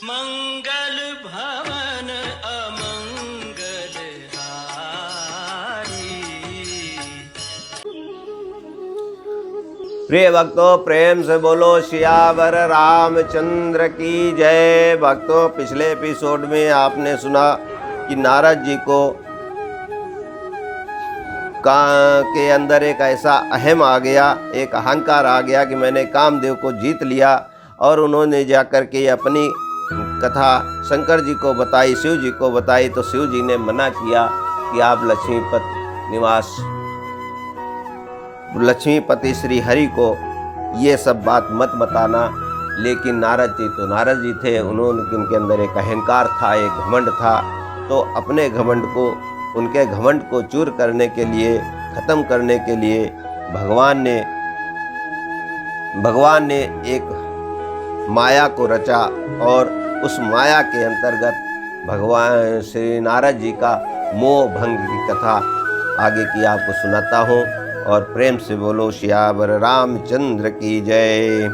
मंगल भवन अमंगल हारी। प्रिय भक्तों, प्रेम से बोलो सियावर रामचंद्र की जय। भक्तों, पिछले एपिसोड में आपने सुना कि नारद जी को के अंदर एक ऐसा अहम आ गया, एक अहंकार आ गया कि मैंने कामदेव को जीत लिया। और उन्होंने जाकर के अपनी कथा शंकर जी को बताई, शिव जी को बताई, तो शिव जी ने मना किया कि आप लक्ष्मीपति श्री हरि को ये सब बात मत बताना। लेकिन नारद जी थे, उनके अंदर एक अहंकार था, एक घमंड था। तो अपने उनके घमंड को चूर करने के लिए, खत्म करने के लिए भगवान ने एक माया को रचा। और उस माया के अंतर्गत भगवान श्री नारद जी का मोह भंग की कथा आगे की आपको सुनाता हूँ। और प्रेम से बोलो सियावर रामचंद्र की जय।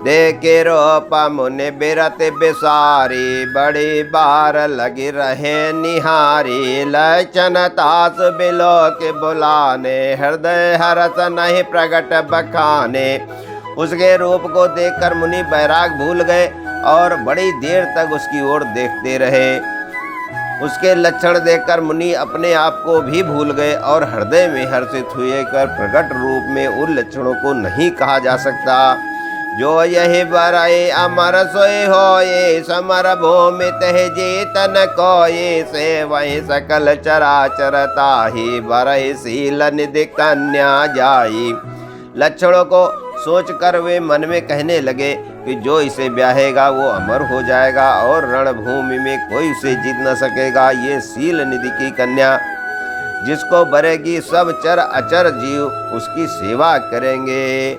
देखे रूप मुनि बिरत बिसारी, बड़ी बार लगी रहे निहारी। लचन तास बिलो के बुलाने, हृदय हरस नहीं प्रगट बखाने। उसके रूप को देखकर मुनि बैराग भूल गए और बड़ी देर तक उसकी ओर देखते रहे। उसके लक्षण देखकर मुनि अपने आप को भी भूल गए और हृदय में हर्षित हुए कर प्रकट रूप में उन लक्षणों को नहीं कहा जा सकता। जो यही बरए अमर सोए हो, ये समर भूमि तह जेतन को, ये से वही सकल चराचर ताहि, बरए शील निधि कन्या जाई। लक्षणों को सोचकर वे मन में कहने लगे कि जो इसे ब्याहेगा वो अमर हो जाएगा और रणभूमि में कोई उसे जीत न सकेगा। ये शील निधि की कन्या जिसको बरेगी, सब चर अचर जीव उसकी सेवा करेंगे।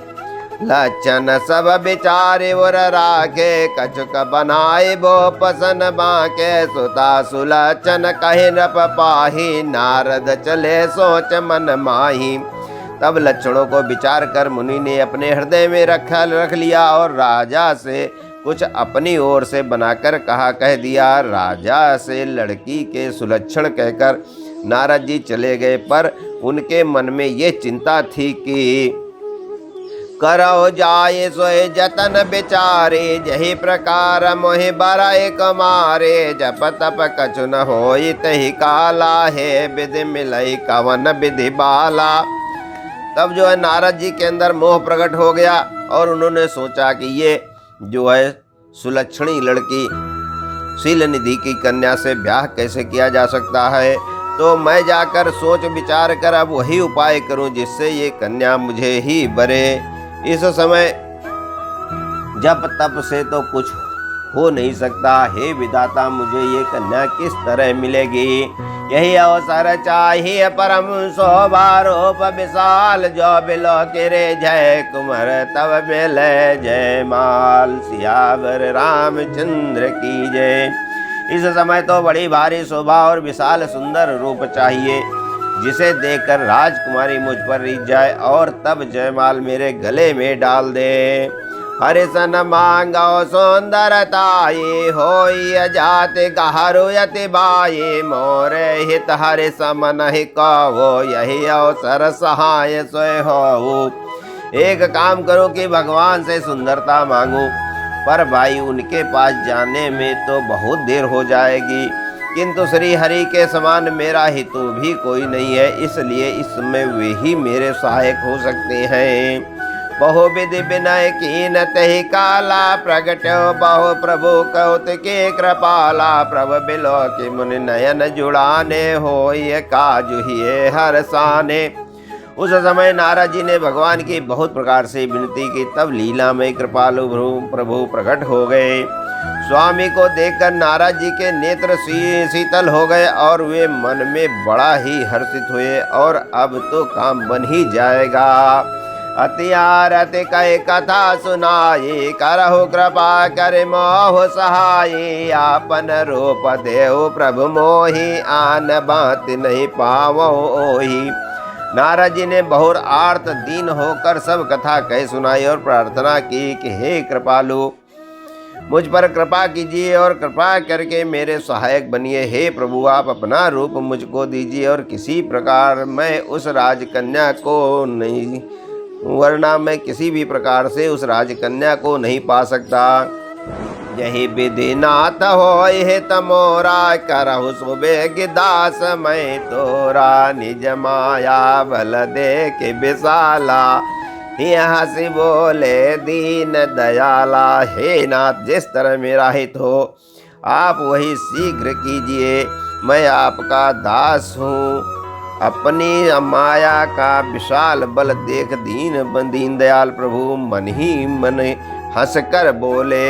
लक्षण सब विचारे और राखे, कछुक बनाए वो पसन बाके। सुता सुलक्षण कहे नप पाही, नारद चले सोच मन माही। तब लक्षणों को विचार कर मुनि ने अपने हृदय में रख लिया और राजा से कुछ अपनी ओर से बनाकर कह दिया। राजा से लड़की के सुलक्षण कहकर नारद जी चले गए, पर उनके मन में ये चिंता थी कि करो जाए सोए जतन बिचारे, जही प्रकार मोहि बराए कमारे। जप तप कछु न होई तही काला, है विधि मिलई कवन विधि बाला। तब जो है नारद जी के अंदर मोह प्रकट हो गया और उन्होंने सोचा कि ये जो है सुलक्षणी लड़की शील निधि की कन्या से ब्याह कैसे किया जा सकता है। तो मैं जाकर सोच विचार कर अब वही उपाय करूं जिससे ये कन्या मुझे ही बरे। इस समय जप तप से तो कुछ हो नहीं सकता। हे विधाता, मुझे ये कन्या किस तरह मिलेगी। यही अवसर चाहिए परम शोभारूप विशाल, जो बिलो किरे जय कुमार तब मिले जय माल। सियावर रामचंद्र की जय। इस समय तो बड़ी भारी शोभा और विशाल सुंदर रूप चाहिए जिसे देखकर राजकुमारी मुझ पर रीझ जाए और तब जयमाल मेरे गले में डाल दे। हरिसन मांगो सुंदरताये, होई जाति गहरु यति बाये। मोरे हित हरि समन ही कहो, यही अवसर सहाय सोय हो। एक काम करो कि भगवान से सुंदरता मांगो, पर भाई उनके पास जाने में तो बहुत देर हो जाएगी। किंतु श्री हरि के समान मेरा हितु भी कोई नहीं है, इसलिए इसमें वे ही मेरे सहायक हो सकते हैं। बहु विधि विनय कीन तहि काला, प्रगट्यो बहु प्रभु कौतिके कृपाला। प्रभु बिलो के मुनि नयन जुड़ाने, होय काजु हिये हरसाने। उस समय नारद जी ने भगवान की बहुत प्रकार से विनती की, तब लीला में कृपालु प्रभु प्रकट हो गए। स्वामी को देखकर नारद जी के नेत्र शीतल हो गए और वे मन में बड़ा ही हर्षित हुए और अब तो काम बन ही जाएगा। अति आरति कह कथा सुनाई, करहु कृपा कर मोह सहाय। आपन रूप देव प्रभु मोहि, आन बात नहीं पावो ओहि। नारद जी ने बहुत आर्त दीन होकर सब कथा कह सुनाई और प्रार्थना की कि हे कृपालु, मुझ पर कृपा कीजिए और कृपा करके मेरे सहायक बनिए। हे प्रभु, आप अपना रूप मुझको दीजिए और किसी प्रकार मैं उस राजकन्या को नहीं, वरना मैं किसी भी प्रकार से उस राजकन्या को नहीं पा सकता। यही विधि नाथ होय हे तमोरा, करहु सुबेग दास मैं तोरा। निज माया बल दे के विशाला, यहाँ से बोले दीन दयाला। हे नाथ, जिस तरह मेरा हित हो आप वही शीघ्र कीजिए। मैं आपका दास हूँ। अपनी माया का विशाल बल देख दीन दयाल प्रभु मन ही मन हंस कर बोले।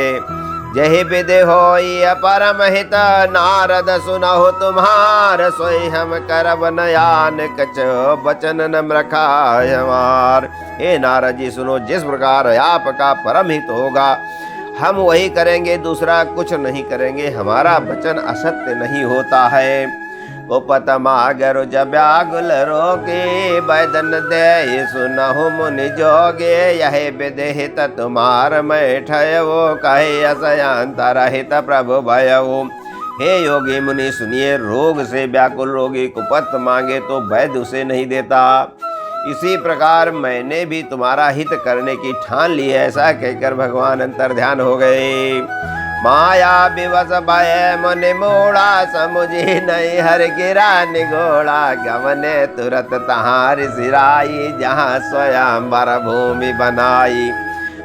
जहि विधि होई परम हित, नारद सुनहु तुम्हार। सोई हम करब नयान, कछ बचन न रखाय हमार। हे नारद जी सुनो, जिस प्रकार आपका परम हित होगा हम वही करेंगे, दूसरा कुछ नहीं करेंगे। हमारा वचन असत्य नहीं होता है। उपत मागर जब व्याकुल रोके, बैदन दे सुनहु मुनि जोगे। यह विदेहित तुम्हार मैं ठयवो, कहे असयांतर हित प्रभु भयवो। हे योगी मुनि सुनिए, रोग से व्याकुल रोगी कुपत मांगे तो वैद्य उसे नहीं देता। इसी प्रकार मैंने भी तुम्हारा हित करने की ठान ली। ऐसा कहकर भगवान अंतर ध्यान हो गए। माया विवश भय मुनि मोड़ा, समुझी नहीं हर गिरा निगोड़ा। गमने तुरत तहार सिराई, जहाँ स्वयंवर भूमि बनाई।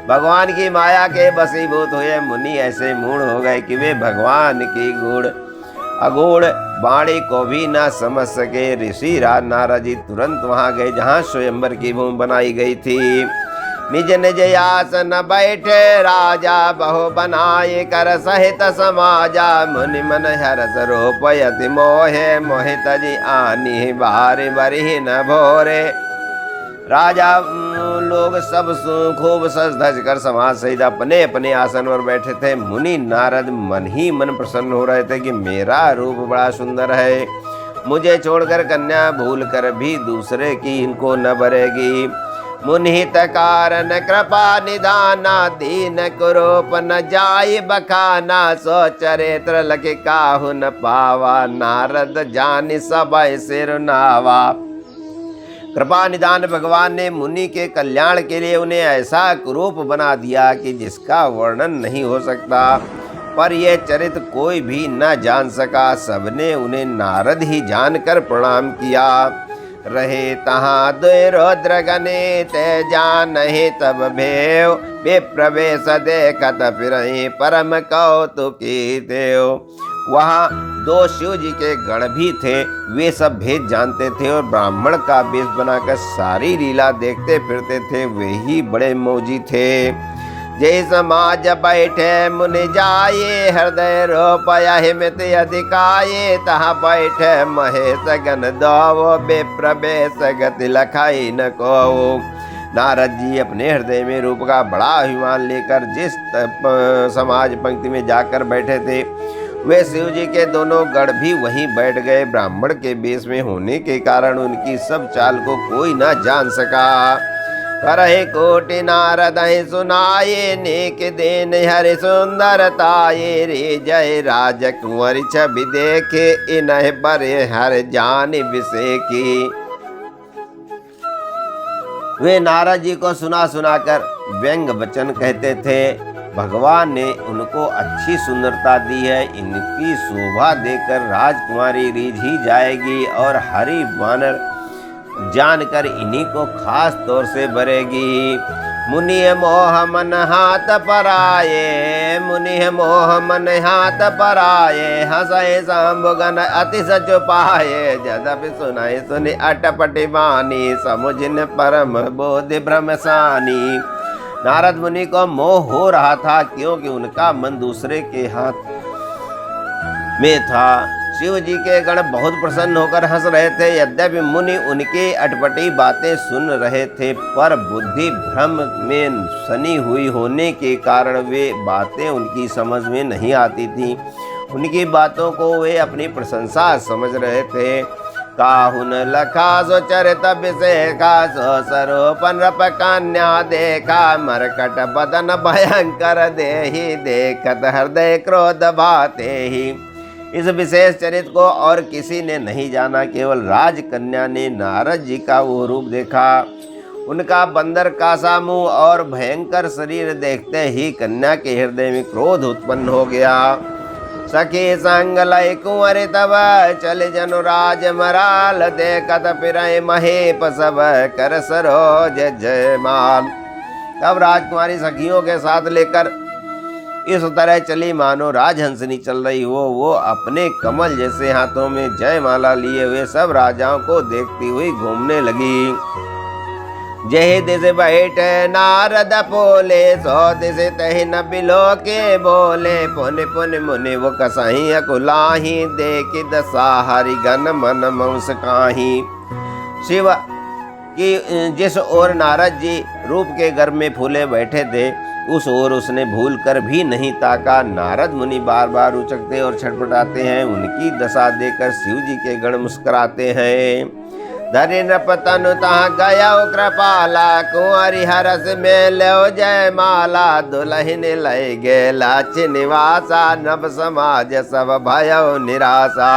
भगवान की माया के बसीभूत हुए मुनि ऐसे मूढ़ हो गए कि वे भगवान की अगूढ़ वाणी को भी न समझ सके। ऋषि नारद जी तुरंत वहां गए जहाँ स्वयंवर की भूमि बनाई गई थी। निज निज आसन बैठे राजा, बहु बनाए कर सहित समाजा। मुनि मन हरस रूप यति मोहे, मोहित जी आनी बारी बरी न भोरे। राजा लोग सब खूब सज धज कर समाज सहित अपने अपने आसन पर बैठे थे। मुनि नारद मन ही मन प्रसन्न हो रहे थे कि मेरा रूप बड़ा सुंदर है, मुझे छोड़कर कन्या भूल कर भी दूसरे की इनको न बरेगी। मुनिहित कारण कृपा निदाना, दीन कुरूप न जाय बखाना। सो चरित्र लखे काहु न पावा, नारद जानि सबय सिर नावा। कृपा निदान भगवान ने मुनि के कल्याण के लिए उन्हें ऐसा कुरूप बना दिया कि जिसका वर्णन नहीं हो सकता। पर यह चरित्र कोई भी न जान सका। सबने उन्हें नारद ही जानकर प्रणाम किया। रहे तहाँ दुरुद्र गणे, ते जान ही तब भेव। विप्रवेश देखत फिरहि, परम कौतुकी देव। वहाँ दो शिव जी के गण भी थे। वे सब भेद जानते थे और ब्राह्मण का वेश बनाकर सारी लीला देखते फिरते थे। वे ही बड़े मौजी थे। जय समाज बैठे मुनि जाये, हृदय रोपया हिमित अधिकाये। तहाँ बैठे महेश गण दो, विप्रवेश गति लखाई न को। नारद जी अपने हृदय में रूप का बड़ा अभिमान लेकर जिस समाज पंक्ति में जाकर बैठे थे, वे शिव जी के दोनों गण भी वहीं बैठ गए। ब्राह्मण के वेश में होने के कारण उनकी सब चाल को कोई न जान सका। करहि कोटि नारद सुनाये, नेक देन हरि सुंदरताये। रे जय राजकुंवर छवि देखे, इन्ह बरे हर जान विषेकी। वे नारद जी को सुना सुनाकर व्यंग वचन कहते थे। भगवान ने उनको अच्छी सुंदरता दी है, इनकी शोभा देखकर राजकुमारी रीझ ही जाएगी और हरि वानर जानकर इन्हीं को खास तौर से भरेगी। मुनि मोह मन हाथ पराये, मुनि मोह मन हाथ पराये। हंसय सांबुगन अति सच पाये, जदपि सुनय सुनि अटपटि बानी। समुझिन परम बोधि भ्रमसानी। नारद मुनि को मोह हो रहा था क्योंकि उनका मन दूसरे के हाथ में था। शिव जी के गण बहुत प्रसन्न होकर हंस रहे थे। यद्यपि मुनि उनके अटपटी बातें सुन रहे थे, पर बुद्धि भ्रम में सनी हुई होने के कारण वे बातें उनकी समझ में नहीं आती थी। उनकी बातों को वे अपनी प्रशंसा समझ रहे थे। काहुन लखा सो चरित विशेखा सो सरोपन रप कन्या देखा मरकट बदन भयंकर देहि देखत हृदय क्रोध बाते ही। इस विशेष चरित्र को और किसी ने नहीं जाना, केवल राजकन्या ने नारद जी का वो रूप देखा। उनका बंदर का सा मुंह और भयंकर शरीर देखते ही कन्या के हृदय में क्रोध उत्पन्न हो गया। सखी संग लय कुंवर तब चल जनु राज मराल देखत फिरय महेप सब कर सरोज जयमाल। तब राजकुमारी सखियों के साथ लेकर इस तरह चली मानो राजहंसनी चल रही हो। वो अपने कमल जैसे हाथों में जयमाला लिए हुए सब राजाओं को देखती हुई घूमने लगी। जय दिस बैठ नारद पोले सो दिस तहि न बिलो के बोले पुन पुन मुनि वो कसही अकुलाही देखि दशा हरि गण मन मंस काही। शिव की जिस ओर नारद जी रूप के गर्भ में फूले बैठे थे उस ओर उसने भूल कर भी नहीं ताका। नारद मुनि बार बार उचकते और छटपटाते हैं। उनकी दशा देखकर शिव जी के गण मुस्कुराते हैं। धरि नृपतनु तहाँ गया कृपाला कुंवरी हरस में लो जय माला दुल्हन लय गेला निवासा नभ समाज सब भयो निराशा।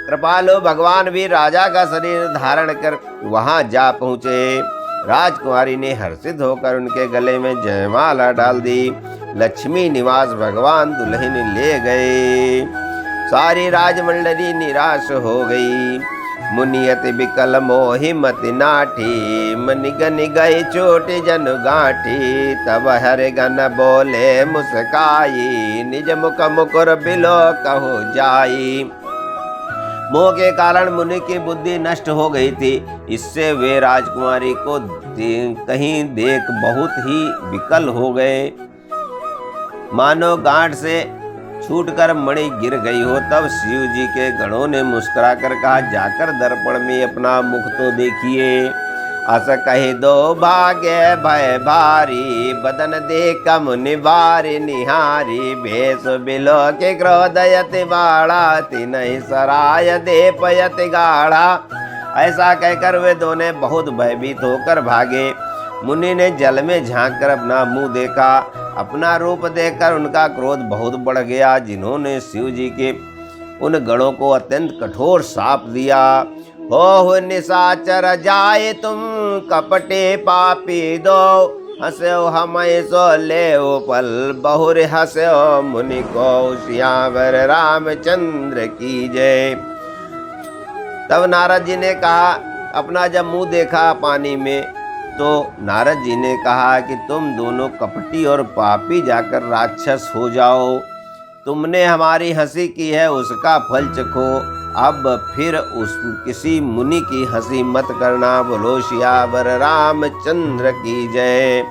कृपालु भगवान भी राजा का शरीर धारण कर वहां जा पहुँचे। राजकुमारी ने हर्षित होकर उनके गले में जयमाला डाल दी। लक्ष्मी निवास भगवान दुल्हन ले गए। सारी राजमंडली निराश हो गई। मुनियत बिकल मोहि मति नाठी मनि गन गई चोट जन गांठी। तब हर गन बोले मुस्काई निज मुख मुकुर बिलो कहो जाई। मोह के कारण मुनि की बुद्धि नष्ट हो गई थी। इससे वे राजकुमारी को कहीं देख बहुत ही विकल हो गए, मानो गांठ से छूटकर मणि गिर गई हो। तब शिव जी के गणों ने मुस्कुराकर कहा, जाकर दर्पण में अपना मुख तो देखिए। अस कहे दो भाग्य भय भारी बदन देख मुनि बारी निहारी। भेष बिलो के क्रोधयति बाड़ा तिनहि सराय दे पयति गाढ़ा। ऐसा कहकर वे दोनों बहुत भयभीत होकर भागे। मुनि ने जल में झांक कर अपना मुंह देखा। अपना रूप देखकर उनका क्रोध बहुत बढ़ गया। जिन्होंने शिव जी के उन गणों को अत्यंत कठोर शाप दिया। हो निशाचर जाए तुम कपटे पापी दो हंसो हमें सो ले पल बहुर हंसो मुनि को श्यावर रामचंद्र की जय। तब नारद जी ने कहा, अपना जब मुंह देखा पानी में तो नारद जी ने कहा कि तुम दोनों कपटी और पापी जाकर राक्षस हो जाओ। तुमने हमारी हंसी की है उसका फल चखो। अब फिर उस किसी मुनि की हंसी मत करना। बोलो सियावर रामचंद्र की जय।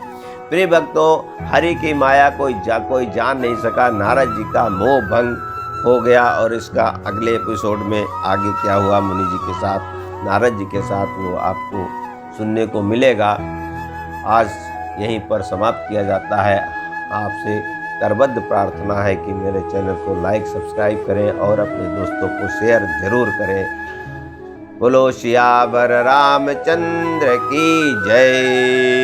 प्रिय भक्तों, हरि की माया कोई जान नहीं सका। नारद जी का मोह भंग हो गया। और इसका अगले एपिसोड में आगे क्या हुआ मुनि जी के साथ, नारद जी के साथ, वो आपको सुनने को मिलेगा। आज यहीं पर समाप्त किया जाता है। आपसे करबद्ध प्रार्थना है कि मेरे चैनल को लाइक सब्सक्राइब करें और अपने दोस्तों को शेयर जरूर करें। बोलो सियावर रामचंद्र की जय।